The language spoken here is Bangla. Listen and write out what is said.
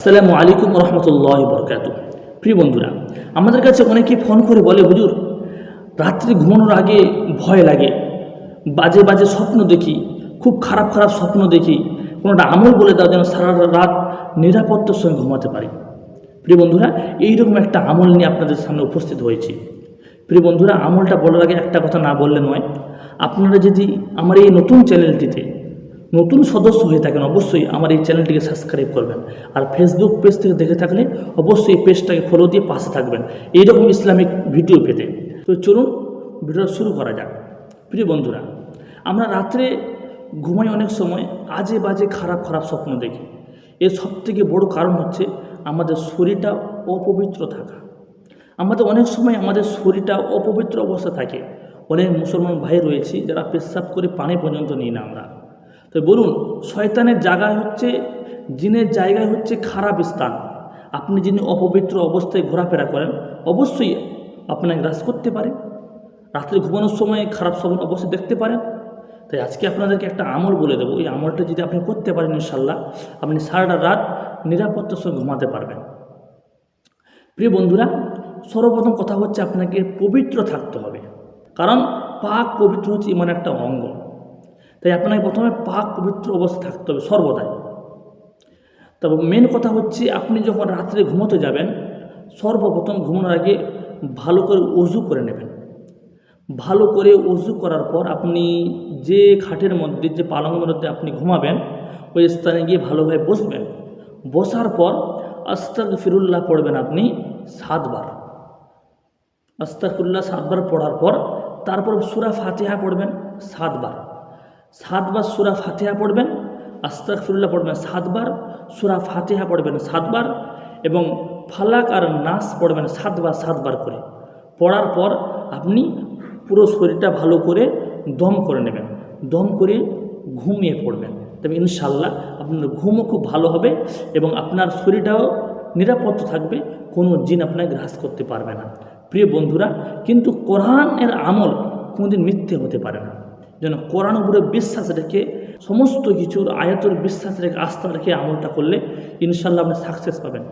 আসসালামু আলাইকুম রহমতুল্লাহ বরকাত। প্রিয় বন্ধুরা, আমাদের কাছে অনেকেই ফোন করে বলে, হুজুর রাত্রে ঘুমানোর আগে ভয় লাগে, বাজে বাজে স্বপ্ন দেখি, খুব খারাপ খারাপ স্বপ্ন দেখি, কোনোটা আমল বলে দাও যেন সারা রাত নিরাপত্তার সঙ্গে ঘুমাতে পারি। প্রিয় বন্ধুরা, এইরকম একটা আমল নিয়ে আপনাদের সামনে উপস্থিত হয়েছি। প্রিয় বন্ধুরা, আমলটা বলার আগে একটা কথা না বললে নয়, আপনারা যদি আমার এই নতুন চ্যানেলটিতে নতুন সদস্য হয়ে থাকেন অবশ্যই আমার এই চ্যানেলটিকে সাবস্ক্রাইব করবেন, আর ফেসবুক পেজ থেকে দেখে থাকলে অবশ্যই এই পেজটাকে ফলো দিয়ে পাশে থাকবেন এইরকম ইসলামিক ভিডিও পেতে। তো চলুন ভিডিওটা শুরু করা যাক। প্রিয় বন্ধুরা, আমরা রাত্রে ঘুমাই অনেক সময় আজে বাজে খারাপ খারাপ স্বপ্ন দেখি। এর সবথেকে বড় কারণ হচ্ছে আমাদের শরীরটা অপবিত্র থাকা। আমাদের অনেক সময় আমাদের শরীরটা অপবিত্র অবস্থা থাকে। অনেক মুসলমান ভাই রয়েছে যারা পেশাব করে পানি পর্যন্ত নিই না আমরা। তো বলুন, শয়তানের জায়গায় হচ্ছে, জিনের জায়গায় হচ্ছে খারাপ স্থান। আপনি যিনি অপবিত্র অবস্থায় ঘোরাফেরা করেন অবশ্যই আপনাকে গ্রাস করতে পারে। রাত্রে ঘুমানোর সময় খারাপ স্বপ্ন অবশ্যই দেখতে পারেন। তাই আজকে আপনাদেরকে একটা আমল বলে দেবো, এই আমলটা যদি আপনি করতে পারেন ইনশাল্লাহ আপনি সারাটা রাত নিরাপত্তার সঙ্গে ঘুমাতে পারবেন। প্রিয় বন্ধুরা, সর্বপ্রথম কথা হচ্ছে আপনাকে পবিত্র থাকতে হবে, কারণ পাক পবিত্র হচ্ছে ইমানের একটা অঙ্গ। তাই আপনাকে প্রথমে পাক পবিত্র অবস্থা থাকতে হবে সর্বদাই। তবে মেন কথা হচ্ছে আপনি যখন রাত্রে ঘুমোতে যাবেন সর্বপ্রথম ঘুমানোর আগে ভালো করে ওযু করে নেবেন। ভালো করে ওযু করার পর আপনি যে খাটের মধ্যে, যে পালঙের মধ্যে আপনি ঘুমাবেন ওই স্থানে গিয়ে ভালোভাবে বসবেন। বসার পর আস্তাগফিরুল্লাহ পড়বেন আপনি 7 বার। আস্তাগফিরুল্লাহ 7 বার পড়ার পর তারপর সূরা ফাতিহা পড়বেন 7 বার। 7 বার সূরা ফাতিহা পড়বেন, আস্তাগফিরুল্লাহ পড়বেন 7 বার, সূরা ফাতিহা পড়বেন 7 বার এবং ফালাক আর নাস পড়বেন 7 বার 7 বার করে। পড়ার পর আপনি পুরো শরীরটা ভালো করে দম করে নেবেন। দম করে ঘুমিয়ে পড়বেন। তবে ইনশাল্লাহ আপনার ঘুমও খুব ভালো হবে এবং আপনার শরীরটাও নিরাপদ থাকবে, কোনো জিন আপনাকে গ্রাস করতে পারবে না। প্রিয় বন্ধুরা, কিন্তু কোরআনের আমল কোনোদিন মিথ্যে হতে পারে না। যেন কোরআন উপরে বিশ্বাস রেখে, সমস্ত কিছুর আয়াতের বিশ্বাস রেখে, আস্থা রেখে আমলটা করলে ইনশাল্লাহ আপনি সাকসেস পাবেন।